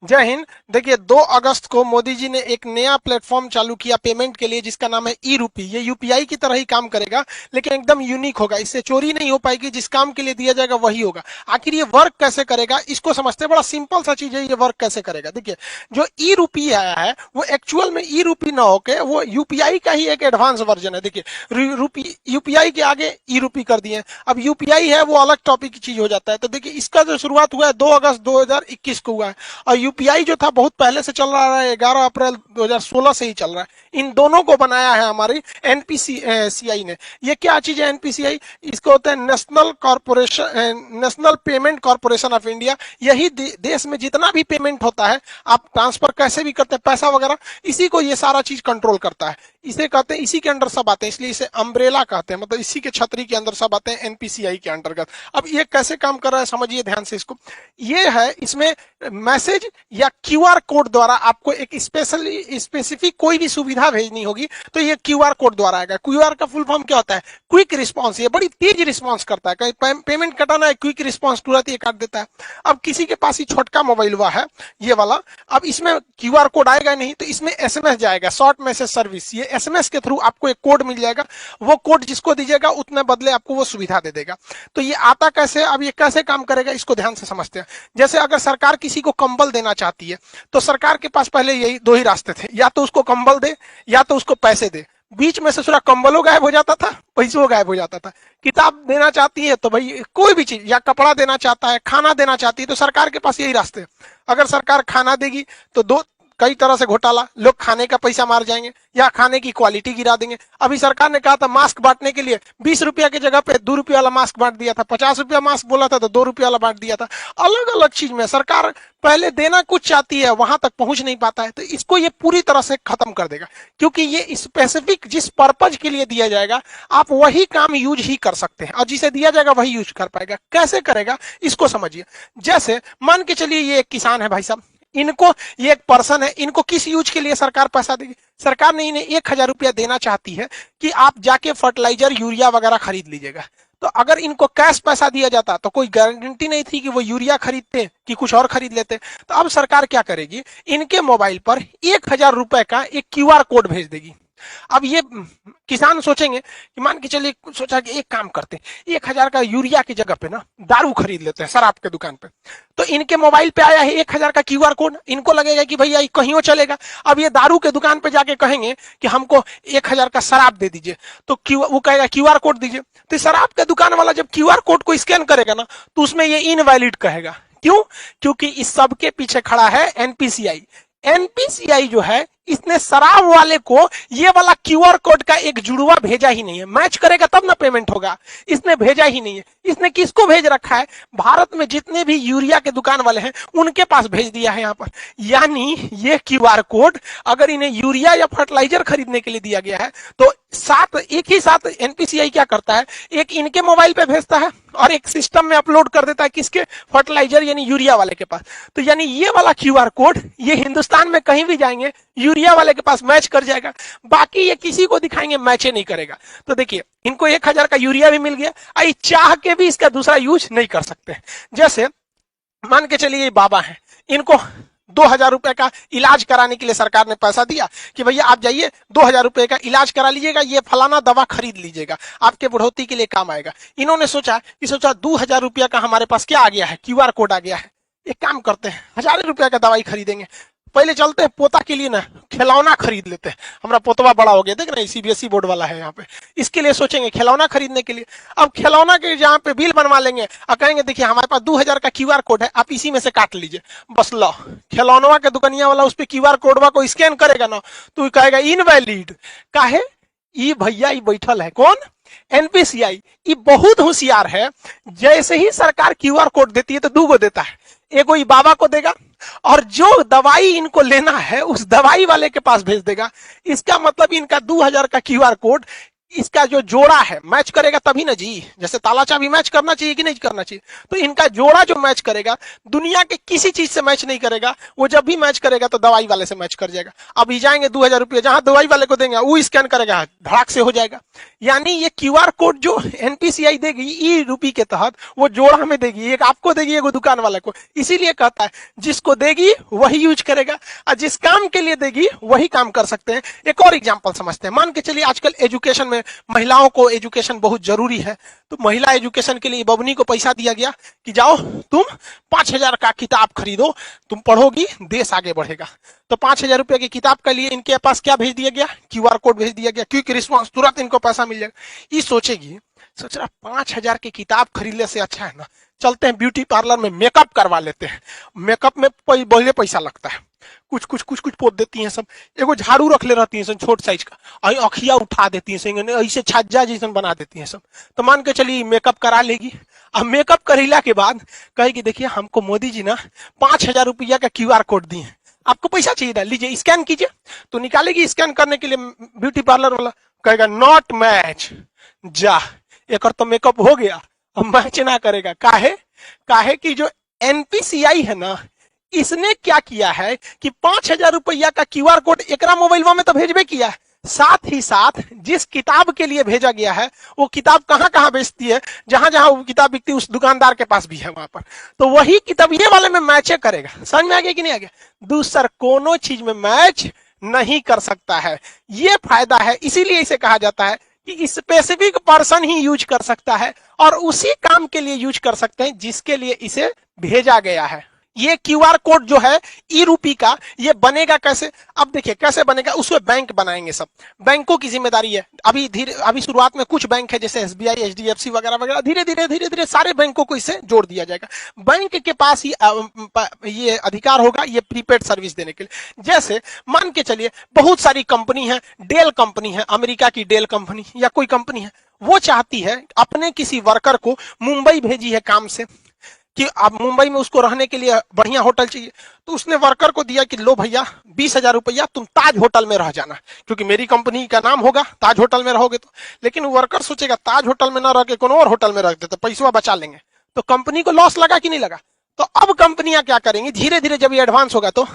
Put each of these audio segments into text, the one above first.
जय हिंद। देखिए 2 अगस्त को मोदी जी ने एक नया प्लेटफॉर्म चालू किया पेमेंट के लिए, जिसका नाम है ई रूपी। ये यूपीआई की तरह ही काम करेगा, लेकिन एकदम यूनिक होगा। इससे चोरी नहीं हो पाएगी, जिस काम के लिए दिया जाएगा वही होगा। आखिर ये वर्क कैसे करेगा, इसको समझते हैं। बड़ा सिंपल सा चीज है, ये वर्क कैसे करेगा। देखिए, जो ई रूपी आया है वो एक्चुअल में ई रूपी ना होके वो यूपीआई का ही एक एडवांस वर्जन है। देखिए, रूपी यूपीआई के आगे ई रूपी कर दिए। अब यूपीआई है वो अलग टॉपिक की चीज हो जाता है। तो देखिए, इसका जो शुरुआत हुआ है 2 अगस्त 2021 को हुआ है, और यूपीआई जो था बहुत पहले से चल रहा है, 11 अप्रैल 2016 से ही चल रहा है। इन दोनों को बनाया है हमारी एनपीसीआई ने। ये क्या चीज है एनपीसीआई? इसको होता है national payment corporation of India. यही देश में जितना भी पेमेंट होता है, आप ट्रांसफर कैसे भी करते हैं पैसा वगैरह, इसी को ये सारा चीज कंट्रोल करता है। इसे कहते हैं, इसी के अंडर सब आते हैं, इसलिए इसे अम्ब्रेला कहते हैं। मतलब इसी के छतरी के अंदर सब आते हैं एनपीसीआई के अंतर्गत। अब ये कैसे काम कर रहा है समझिए ध्यान से इसको। ये है, इसमें मैसेज या क्यूआर कोड द्वारा आपको एक स्पेसिफिक कोई भी सुविधा भेजनी होगी तो ये क्यूआर कोड द्वारा आएगा। क्यूआर का फुल फॉर्म क्या होता है? Quick response. ये बड़ी तेज रिस्पांस करता है। कहीं पेमेंट कटाना है, क्विक रिस्पांस तुरंत ये काट देता है। अब किसी के पास ही छोटका मोबाइल हुआ है ये वाला, अब इसमें क्यूआर कोड आएगा नहीं, तो इसमें एसएमएस जाएगा, शॉर्ट मैसेज सर्विस। ये एसएमएस के थ्रू आपको एक कोड मिल जाएगा। वो कोड जिसको दीजिएगा उतने बदले आपको वो सुविधा दे देगा। तो ये आता कैसे, अब ये कैसे काम करेगा इसको ध्यान से समझते हैं। जैसे अगर सरकार किसी को कंबल देना चाहती है, तो सरकार के पास पहले यही 2 ही रास्ते थे, या तो उसको कंबल दे या तो उसको पैसे दे। बीच में से पूरा कंबलों गायब हो जाता था, पैसों गायब हो जाता था। किताब देना चाहती है तो भाई कोई भी चीज, या कपड़ा देना चाहता है, खाना देना चाहती है, तो सरकार के पास यही रास्ते। अगर सरकार खाना देगी तो कई तरह से घोटाला, लोग खाने का पैसा मार जाएंगे या खाने की क्वालिटी गिरा देंगे। अभी सरकार ने कहा था मास्क बांटने के लिए 20 रुपया की जगह पे 2 रुपया वाला मास्क बांट दिया था, 50 रुपया मास्क बोला था तो 2 रुपया वाला बांट दिया था। अलग अलग चीज में सरकार पहले देना कुछ चाहती है, वहां तक पहुंच नहीं पाता है। तो इसको ये पूरी तरह से खत्म कर देगा, क्योंकि ये स्पेसिफिक जिस पर्पज के लिए दिया जाएगा आप वही काम यूज ही कर सकते हैं, और जिसे दिया जाएगा वही यूज कर पाएगा। कैसे करेगा इसको समझिए। जैसे मान के चलिए ये एक किसान है भाई साहब, इनको, ये एक पर्सन है, इनको किस यूज के लिए सरकार पैसा देगी? सरकार ने इन्हें 1000 रुपया देना चाहती है कि आप जाके फर्टिलाइजर यूरिया वगैरह खरीद लीजिएगा। तो अगर इनको कैश पैसा दिया जाता तो कोई गारंटी नहीं थी कि वो यूरिया खरीदते कि कुछ और खरीद लेते। तो अब सरकार क्या करेगी, इनके मोबाइल पर 1000 रुपए का एक क्यूआर कोड भेज देगी। अब ये किसान सोचेंगे कि मान के चलिए, सोचा कि एक काम करते हैं, 1000 का यूरिया की जगह पे ना दारू खरीद लेते हैं शराब के दुकान पे। तो इनके मोबाइल पे आया है 1000 का क्यूआर कोड, इनको लगेगा कि भैया कहीं चलेगा। अब ये दारू के दुकान पे जाके कहेंगे कि हमको 1000 का शराब दे दीजिए, तो वो कहेगा क्यूआर कोड दीजिए। तो शराब के दुकान वाला जब क्यूआर कोड को स्कैन करेगा ना, तो उसमें ये इनवैलिड कहेगा। क्यों? क्योंकि इस सब के पीछे खड़ा है एनपीसीआई। एनपीसीआई जो है, इसने शराब वाले को ये वाला क्यूआर कोड का एक जुड़वा भेजा ही नहीं है। मैच करेगा तब ना पेमेंट होगा, इसने भेजा ही नहीं है। इसने किसको भेज रखा है? भारत में जितने भी यूरिया के दुकान वाले हैं उनके पास भेज दिया है यहाँ पर। यानी ये क्यूआर कोड अगर इन्हें यूरिया या फर्टिलाइजर खरीदने के लिए दिया गया है, तो एक ही साथ एनपीसीआई क्या करता है, एक इनके मोबाइल पे भेजता है और एक सिस्टम में अपलोड कर देता है, किसके? फर्टिलाइजर यानी यूरिया वाले के पास। तो यानी ये वाला क्यूआर कोड ये हिंदुस्तान में कहीं भी जाएंगे यूरिया वाले के पास मैच कर जाएगा, बाकी ये किसी को दिखाएंगे मैच नहीं करेगा। तो देखिए, इनको 1000 का यूरिया भी मिल गया, आई चाह के भी इसका दूसरा यूज नहीं कर सकते। जैसे मान के चलिए ये बाबा है, इनको 2000 रुपए का इलाज कराने के लिए सरकार ने पैसा दिया कि भैया आप जाइए 2000 रुपए का इलाज करा लीजिएगा, ये फलाना दवा खरीद लीजिएगा, आपके बुढ़ौती के लिए काम आएगा। इन्होंने सोचा 2000 रुपया का हमारे पास क्या आ गया है, क्यूआर कोड आ गया है। एक काम करते हैं, 1000 रुपया का दवाई खरीदेंगे, पहले चलते हैं पोता के लिए ना खिलौना खरीद लेते हैं। हमारा पोतवा बड़ा हो गया, देख ना सीबीएसई बोर्ड वाला है यहाँ पे, इसके लिए सोचेंगे खिलौना खरीदने के लिए। अब खिलौना के जहाँ पे बिल बनवा लेंगे और कहेंगे देखिए हमारे पास 2000 का क्यूआर कोड है, आप इसी में से काट लीजिए, बस लो। खिलौनवा के दुकानिया वाला उस पर क्यूआर कोडवा को स्कैन करेगा ना, तो कहेगा इनवैलिड। काहे? ई भैया ई बैठल है कौन? एनपीसीआई। ये बहुत होशियार है। जैसे ही सरकार क्यूआर कोड देती है तो 2 देता है, एगो ई बाबा को देगा और जो दवाई इनको लेना है उस दवाई वाले के पास भेज देगा। इसका मतलब इनका 2000 का क्यूआर कोड इसका जो जोड़ा है मैच करेगा तभी ना जी, जैसे ताला चाबी मैच करना चाहिए कि नहीं करना चाहिए, तो इनका जोड़ा जो मैच करेगा दुनिया के किसी चीज से मैच नहीं करेगा। वो जब भी मैच करेगा तो दवाई वाले से मैच कर जाएगा। अब जाएंगे 2000 रुपये जहां दवाई वाले को देंगे वो स्कैन करेगा, धड़ाक से हो जाएगा। यानी ये क्यूआर कोड जो एनपीसीआई देगी ई रूपी के तहत, वो जोड़ा में देगी, एक आपको देगी, एक दुकान वाले को। इसीलिए कहता है जिसको देगी वही यूज करेगा, और जिस काम के लिए देगी वही काम कर सकते हैं। एक और एग्जांपल समझते हैं। मान के चलिए आजकल एजुकेशन में महिलाओं को एजुकेशन बहुत जरूरी है, तो महिला एजुकेशन के लिए बबनी को पैसा दिया गया कि जाओ तुम 5000 का किताब खरीदो, तुम पढ़ोगी देश आगे बढ़ेगा। तो 5000 रुपए की किताब के लिए इनके पास क्या भेज दिया गया, क्यूआर कोड भेज दिया गया, क्विक रिस्पॉन्स, तुरंत इनको पैसा मिल जाएगा। ये सोचेगी, सोच रहा 5000 की किताब खरीदने से अच्छा है ना चलते हैं ब्यूटी पार्लर में मेकअप करवा लेते हैं। मेकअप में बहुत पैसा लगता है, कुछ पोत देती हैं सब, एगो झाड़ू रख ले रहती हैं सब छोट साइज का, अखिया उठा देती हैं, ऐसे छज्जा जैसन बना देती हैं सब। तो मान के चलिए मेकअप करा लेगी। अब मेकअप करेला के बाद कहेगी देखिए हमको मोदी जी ना 5000 रुपया का क्यूआर कोड दिए हैं, आपको पैसा चाहिए था, लीजिए स्कैन कीजिए। तो निकालेगी स्कैन करने के लिए, ब्यूटी पार्लर वाला कहेगा नॉट मैच, जा एक तो मेकअप हो गया, अब मैच ना करेगा। काहे कि जो एनपीसीआई है ना, इसने क्या किया है कि 5000 रुपया का क्यूआर कोड एकरा मोबाइल में तो भेजबे किया है, साथ ही साथ जिस किताब के लिए भेजा गया है वो किताब कहां कहां बेचती है, जहां जहां वो किताब बिकती है उस दुकानदार के पास भी है वहां पर, तो वही किताब ये वाले में मैच करेगा। समझ में आ गया कि नहीं आ गया? दूसर कोनो चीज में मैच नहीं कर सकता है, ये फायदा है। इसीलिए इसे कहा जाता है कि स्पेसिफिक पर्सन ही यूज कर सकता है और उसी काम के लिए यूज कर सकते हैं जिसके लिए इसे भेजा गया है। ये क्यूआर कोड जो है ई रूपी का, ये बनेगा कैसे? अब देखिए कैसे बनेगा, उसमें बैंक बनाएंगे सब, बैंकों की जिम्मेदारी है। अभी शुरुआत में कुछ बैंक है जैसे एसबीआई, एचडीएफसी वगैरह वगैरह, धीरे धीरे सारे बैंकों को इससे जोड़ दिया जाएगा। बैंक के पास ही ये अधिकार होगा ये प्रीपेड सर्विस देने के लिए। जैसे मान के चलिए बहुत सारी कंपनी है, डेल कंपनी है, अमेरिका की डेल कंपनी या कोई कंपनी है, वो चाहती है अपने किसी वर्कर को मुंबई भेजी है काम से कि अब मुंबई में उसको रहने के लिए बढ़िया होटल चाहिए, तो उसने वर्कर को दिया कि लो भैया 20,000 रुपया तुम ताज होटल में रह जाना, क्योंकि मेरी कंपनी का नाम होगा, ताज होटल में रहोगे तो। लेकिन वर्कर सोचेगा ताज होटल में ना रह के कोनो और होटल में रख देते, पैसा बचा लेंगे, तो कंपनी को लॉस लगा कि नहीं लगा? तो अब कंपनियां क्या करेंगी, धीरे धीरे जब ये एडवांस होगा तो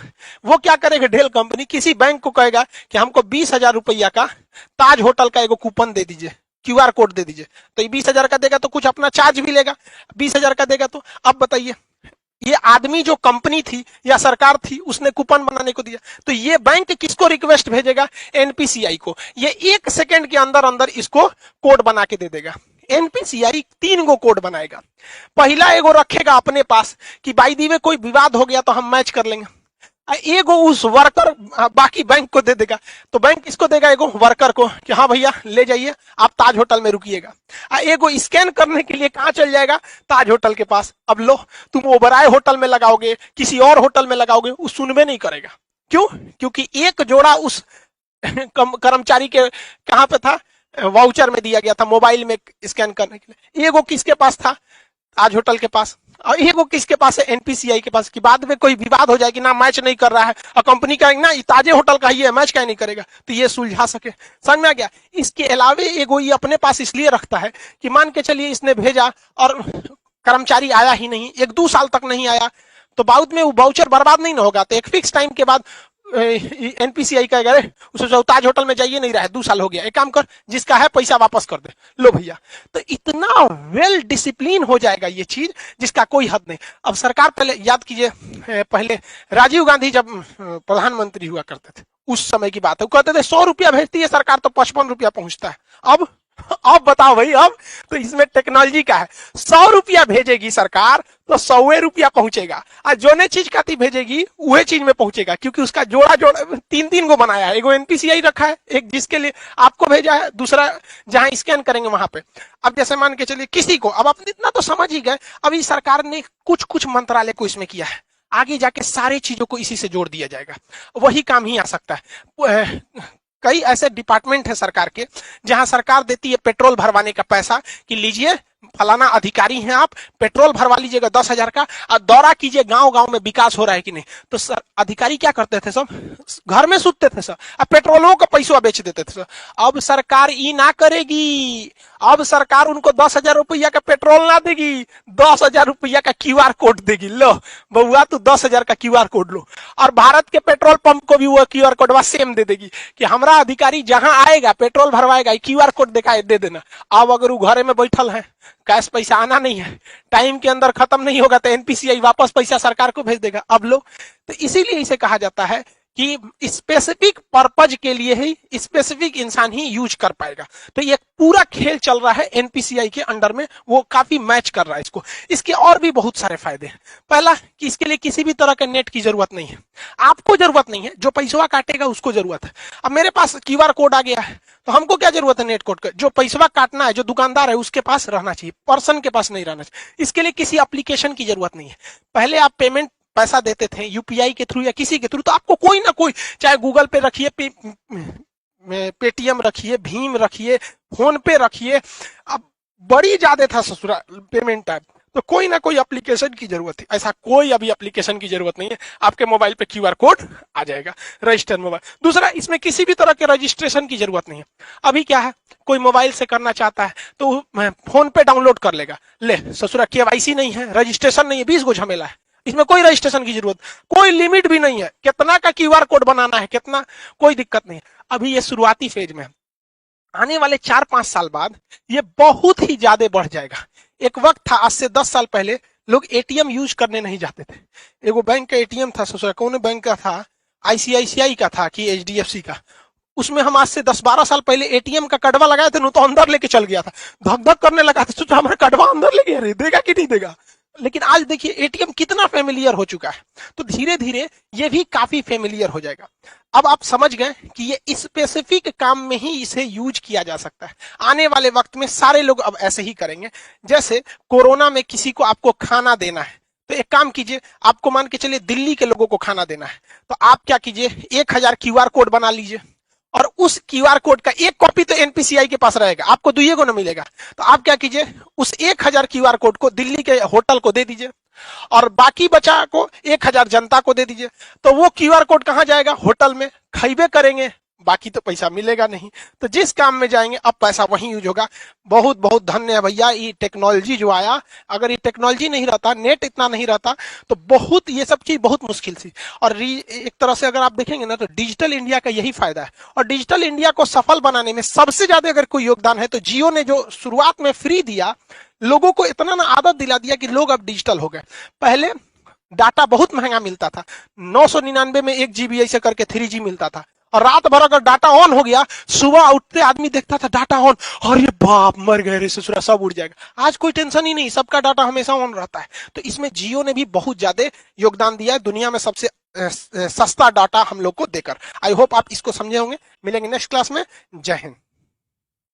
वो क्या करेगा, डेल कंपनी किसी बैंक को कहेगा कि हमको 20,000 रुपया का ताज होटल का एगो कूपन दे दीजिए, क्यूआर कोड दे दीजिए। तो ये 20,000 का देगा तो कुछ अपना चार्ज भी लेगा, 20,000 का देगा तो। अब बताइए ये आदमी जो कंपनी थी या सरकार थी उसने कूपन बनाने को दिया, तो ये बैंक किसको रिक्वेस्ट भेजेगा, एनपीसीआई को। ये 1 सेकंड के अंदर अंदर इसको कोड बना के दे देगा। एनपीसीआई 3 गो कोड बनाएगा। पहला एगो रखेगा अपने पास कि बाई दी वे कोई विवाद हो गया तो हम मैच कर लेंगे, एगो उस वर्कर बाकी बैंक को दे देगा। तो बैंक किसको देगा, एगो वर्कर को कि हाँ भैया ले जाइए आप ताज होटल में रुकिएगा। एगो स्कैन करने के लिए कहां चल जाएगा, ताज होटल के पास। अब लो तुम ओबराय होटल में लगाओगे, किसी और होटल में लगाओगे, वो सुनबे नहीं करेगा। क्यों? क्योंकि एक जोड़ा उस कर्मचारी के कहां पे था, वाउचर में दिया गया था मोबाइल में स्कैन करने के लिए। एगो किसके पास था, ताज होटल के पास, और ये वो किसके पास है, एनपीसीआई के पास। कि बाद में कोई विवाद हो जाए कि ना मैच नहीं कर रहा है और कंपनी कहेगी ना ताजे होटल का ही है, मैच क्या नहीं करेगा, तो ये सुलझा सके। समझ में आ गया? इसके अलावे एगो ये अपने पास इसलिए रखता है कि मान के चलिए इसने भेजा और कर्मचारी आया ही नहीं, 1-2 साल तक नहीं आया, तो बाद में वो वाउचर बर्बाद नहीं ना होगा। तो एक फिक्स टाइम के बाद एनपीसीआई कहेगा अरे उसे ताज होटल में जाइए, नहीं रहा है, 2 साल हो गया, एक काम कर जिसका है पैसा वापस कर दे, लो भैया। तो इतना वेल डिसिप्लिन हो जाएगा ये चीज जिसका कोई हद नहीं। अब सरकार पहले याद कीजिए, पहले राजीव गांधी जब प्रधानमंत्री हुआ करते थे उस समय की बात है, वो कहते थे 100 रुपया भेजती है सरकार तो 55 रुपया पहुंचता है। अब बताओ भाई, अब तो इसमें टेक्नोलॉजी का है, 100 रुपया भेजेगी सरकार तो 100 रुपया पहुंचेगा, और जो ने चीज काती भेजेगी वही चीज में पहुंचेगा, क्योंकि उसका जोड़ा 3 गो बनाया है। एगो एनपीसीआई रखा है, एक जिसके लिए आपको भेजा है, दूसरा जहां स्कैन करेंगे वहां पे। अब जैसे मान के चलिए किसी को, अब आप इतना तो समझ ही गए, अभी सरकार ने कुछ मंत्रालय को इसमें किया है, आगे जाके सारी चीजों को इसी से जोड़ दिया जाएगा, वही काम ही आ सकता है। कई ऐसे डिपार्टमेंट है सरकार के जहां सरकार देती है पेट्रोल भरवाने का पैसा कि लीजिए फलाना अधिकारी हैं आप, पेट्रोल भरवा लीजिएगा 10,000 का और दौरा कीजिए गांव गांव में विकास हो रहा है कि नहीं। तो सर अधिकारी क्या करते थे सब, घर में सुतते थे सर, अब पेट्रोलों का पैसा बेच देते थे सर। अब सरकार ये ना करेगी, अब सरकार उनको 10,000 रुपया का पेट्रोल ना देगी, 10,000 रुपया का क्यूआर कोड देगी। लो बउआ तू 10,000 का क्यूआर कोड लो, और भारत के पेट्रोल पंप को भी वो क्यूआर कोड सेम दे देगी कि हमारा अधिकारी जहां आएगा पेट्रोल भरवाएगा, क्यूआर कोड दिखाए दे देना। अब अगर वो घरे में बैठल है, कैश पैसा आना नहीं है, टाइम के अंदर खत्म नहीं होगा, तो एनपीसीआई वापस पैसा सरकार को भेज देगा। अब लो, तो इसीलिए इसे कहा जाता है कि स्पेसिफिक पर्पज के लिए ही स्पेसिफिक इंसान ही यूज कर पाएगा। तो ये पूरा खेल चल रहा है एनपीसीआई के अंडर में, वो काफी मैच कर रहा है इसको। इसके और भी बहुत सारे फायदे हैं। पहला कि इसके लिए किसी भी तरह के नेट की जरूरत नहीं है, आपको जरूरत नहीं है, जो पैसा काटेगा उसको जरूरत है। अब मेरे पास क्यूआर कोड आ गया है, तो हमको क्या जरूरत है नेट कोड का, जो पैसा काटना है जो दुकानदार है उसके पास रहना चाहिए, पर्सन के पास नहीं रहना चाहिए। इसके लिए किसी एप्लीकेशन की जरूरत नहीं है। पहले आप पेमेंट पैसा देते थे यूपीआई के थ्रू या किसी के थ्रू, तो आपको कोई ना कोई, चाहे गूगल पे रखिए, पेटीएम रखिए, भीम रखिए, फोन पे रखिए, अब बड़ी ज्यादा था ससुरा पेमेंट टाइप, तो कोई ना कोई एप्लीकेशन की जरूरत है। ऐसा कोई अभी एप्लीकेशन की जरूरत नहीं है, आपके मोबाइल पे क्यूआर कोड आ जाएगा, रजिस्टर मोबाइल। दूसरा, इसमें किसी भी तरह के रजिस्ट्रेशन की जरूरत नहीं है। अभी क्या है, कोई मोबाइल से करना चाहता है तो फोन पे डाउनलोड कर लेगा, ले ससुरा केवाईसी नहीं है, रजिस्ट्रेशन नहीं है, 20 गो झमेला है, इसमें कोई रजिस्ट्रेशन की जरूरत, कोई लिमिट भी नहीं है, कितना का क्यूआर कोड बनाना है कितना, कोई दिक्कत नहीं है। अभी ये शुरुआती फेज में, आने वाले 4-5 साल बाद ये बहुत ही ज्यादा बढ़ जाएगा। एक वक्त था, आज से 10 साल पहले लोग एटीएम यूज करने नहीं जाते थे। एगो बैंक का एटीएम था ससुरा, कौन बैंक का था, आईसीआईसीआई का था कि एचडीएफसी का, उसमें हम आज से 10-12 साल पहले एटीएम का कड़वा लगाए थे, तो अंदर लेके चल गया था, धक धक करने लगा था, सोचा हमारा कड़वा अंदर ले गया, देगा कि नहीं देगा। लेकिन आज देखिए एटीएम कितना फेमिलियर हो चुका है, तो धीरे धीरे ये भी काफी फेमिलियर हो जाएगा। अब आप समझ गए कि ये स्पेसिफिक काम में ही इसे यूज किया जा सकता है। आने वाले वक्त में सारे लोग अब ऐसे ही करेंगे। जैसे कोरोना में किसी को आपको खाना देना है, तो एक काम कीजिए, आपको मान के चलिए दिल्ली के लोगों को खाना देना है, तो आप क्या कीजिए, 1000 क्यूआर कोड बना लीजिए, और उस क्यूआर कोड का एक कॉपी तो एनपीसीआई के पास रहेगा, आपको दुइये को ना मिलेगा। तो आप क्या कीजिए, उस 1000 क्यूआर कोड को दिल्ली के होटल को दे दीजिए, और बाकी बचा को 1000 जनता को दे दीजिए। तो वो क्यूआर कोड कहां जाएगा, होटल में, खाइबे करेंगे, बाकी तो पैसा मिलेगा नहीं। तो जिस काम में जाएंगे अब पैसा वहीं यूज होगा। बहुत बहुत धन्य है भैया ये टेक्नोलॉजी जो आया, अगर ये टेक्नोलॉजी नहीं रहता, नेट इतना नहीं रहता, तो बहुत ये सब चीज बहुत मुश्किल थी। और एक तरह से अगर आप देखेंगे ना, तो डिजिटल इंडिया का यही फायदा है। और डिजिटल इंडिया को सफल बनाने में सबसे ज्यादा अगर कोई योगदान है तो जियो ने जो शुरुआत में फ्री दिया, लोगों को इतना ना आदत दिला दिया कि लोग अब डिजिटल हो गए। पहले डाटा बहुत महंगा मिलता था, 999 में 1 GB ऐसे करके 3G मिलता था, और रात भर अगर डाटा ऑन हो गया, सुबह उठते आदमी देखता था डाटा ऑन, अरे बाप मर गए रे ससुरा, सब उड़ जाएगा। आज कोई टेंशन ही नहीं, सबका डाटा हमेशा ऑन रहता है। तो इसमें जियो ने भी बहुत ज्यादा योगदान दिया है, दुनिया में सबसे सस्ता डाटा हम लोग को देकर। आई होप आप इसको समझे होंगे। मिलेंगे नेक्स्ट क्लास में। जय हिंद।